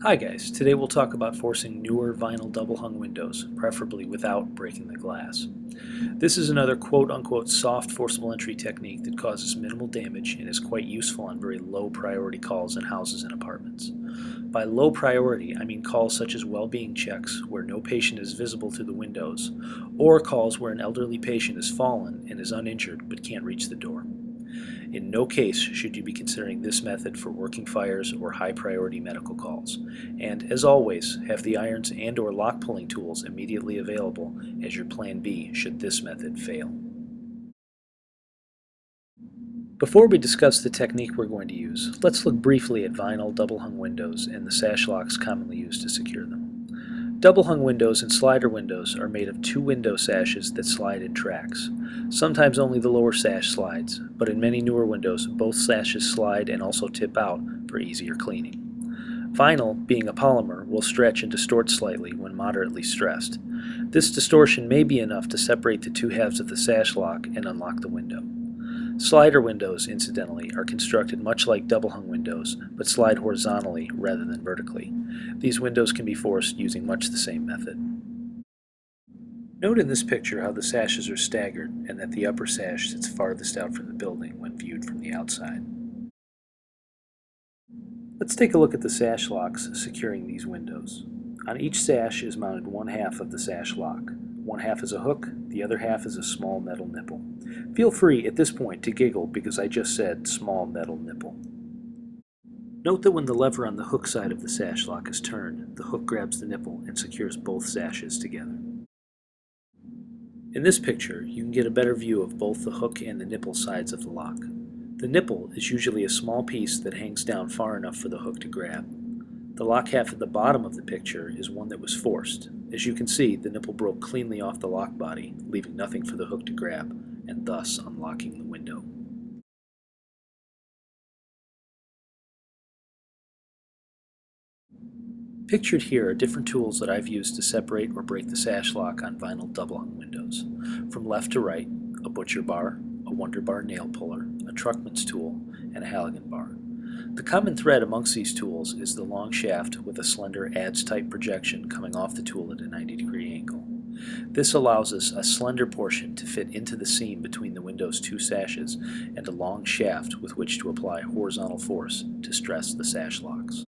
Hi guys, today we'll talk about forcing newer vinyl double hung windows, preferably without breaking the glass. This is another quote-unquote soft forcible entry technique that causes minimal damage and is quite useful on very low priority calls in houses and apartments. By low priority, I mean calls such as well-being checks where no patient is visible through the windows, or calls where an elderly patient has fallen and is uninjured but can't reach the door. In no case should you be considering this method for working fires or high priority medical calls. And as always, have the irons and/or lock pulling tools immediately available as your plan B should this method fail. Before we discuss the technique we're going to use, let's look briefly at vinyl double hung windows and the sash locks commonly used to secure them. Double hung windows and slider windows are made of two window sashes that slide in tracks. Sometimes only the lower sash slides, but in many newer windows both sashes slide and also tip out for easier cleaning. Vinyl, being a polymer, will stretch and distort slightly when moderately stressed. This distortion may be enough to separate the two halves of the sash lock and unlock the window. Slider windows, incidentally, are constructed much like double hung windows, but slide horizontally rather than vertically. These windows can be forced using much the same method. Note in this picture how the sashes are staggered and that the upper sash sits farthest out from the building when viewed from the outside. Let's take a look at the sash locks securing these windows. On each sash is mounted one half of the sash lock. One half is a hook, the other half is a small metal nipple. Feel free at this point to giggle because I just said small metal nipple. Note that when the lever on the hook side of the sash lock is turned, the hook grabs the nipple and secures both sashes together. In this picture, you can get a better view of both the hook and the nipple sides of the lock. The nipple is usually a small piece that hangs down far enough for the hook to grab. The lock half at the bottom of the picture is one that was forced. As you can see, the nipple broke cleanly off the lock body, leaving nothing for the hook to grab, and thus unlocking the window. Pictured here are different tools that I've used to separate or break the sash lock on vinyl double-hung windows. From left to right, a butcher bar, a Wonder Bar nail puller, a truckman's tool, and a Halligan bar. The common thread amongst these tools is the long shaft with a slender adze-type projection coming off the tool at a 90-degree angle. This allows us a slender portion to fit into the seam between the window's two sashes and a long shaft with which to apply horizontal force to stress the sash locks.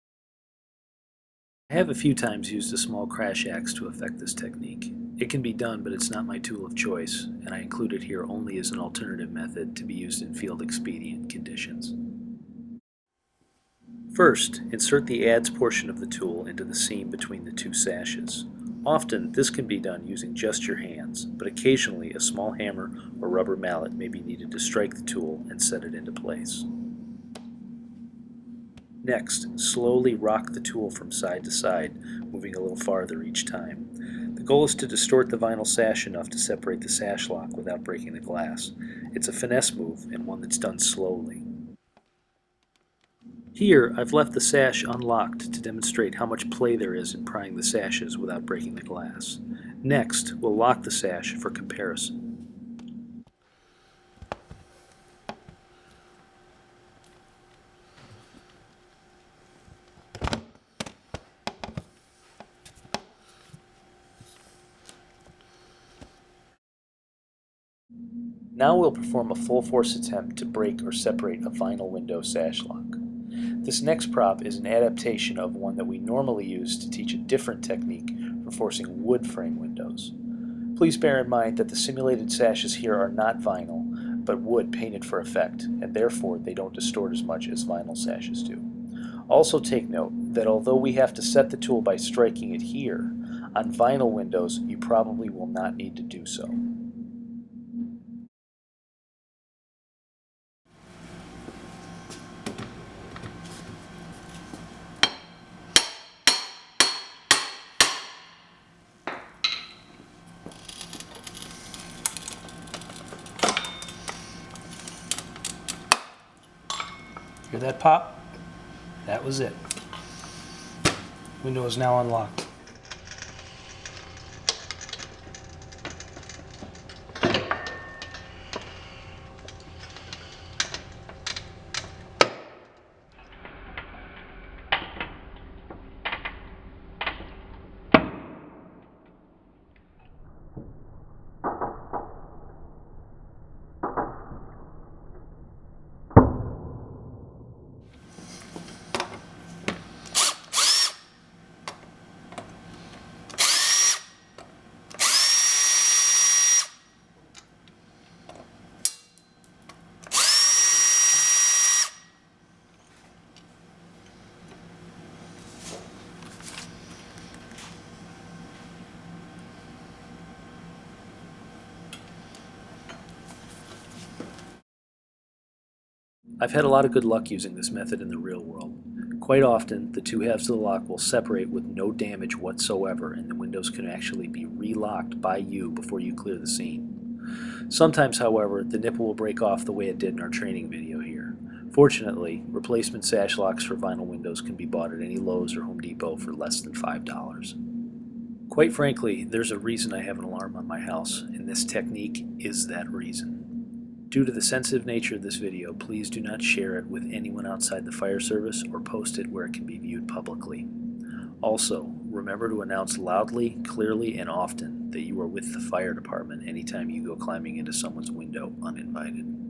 I have a few times used a small crash axe to effect this technique. It can be done, but it's not my tool of choice, and I include it here only as an alternative method to be used in field expedient conditions. First, insert the adze portion of the tool into the seam between the two sashes. Often, this can be done using just your hands, but occasionally a small hammer or rubber mallet may be needed to strike the tool and set it into place. Next, slowly rock the tool from side to side, moving a little farther each time. The goal is to distort the vinyl sash enough to separate the sash lock without breaking the glass. It's a finesse move and one that's done slowly. Here, I've left the sash unlocked to demonstrate how much play there is in prying the sashes without breaking the glass. Next, we'll lock the sash for comparison. Now we'll perform a full force attempt to break or separate a vinyl window sash lock. This next prop is an adaptation of one that we normally use to teach a different technique for forcing wood frame windows. Please bear in mind that the simulated sashes here are not vinyl, but wood painted for effect, and therefore they don't distort as much as vinyl sashes do. Also take note that although we have to set the tool by striking it here, on vinyl windows you probably will not need to do so. Hear that pop? That was it. Window is now unlocked. I've had a lot of good luck using this method in the real world. Quite often, the two halves of the lock will separate with no damage whatsoever, and the windows can actually be re-locked by you before you clear the scene. Sometimes, however, the nipple will break off the way it did in our training video here. Fortunately, replacement sash locks for vinyl windows can be bought at any Lowe's or Home Depot for less than $5. Quite frankly, there's a reason I have an alarm on my house, and this technique is that reason. Due to the sensitive nature of this video, please do not share it with anyone outside the fire service or post it where it can be viewed publicly. Also, remember to announce loudly, clearly, and often that you are with the fire department anytime you go climbing into someone's window uninvited.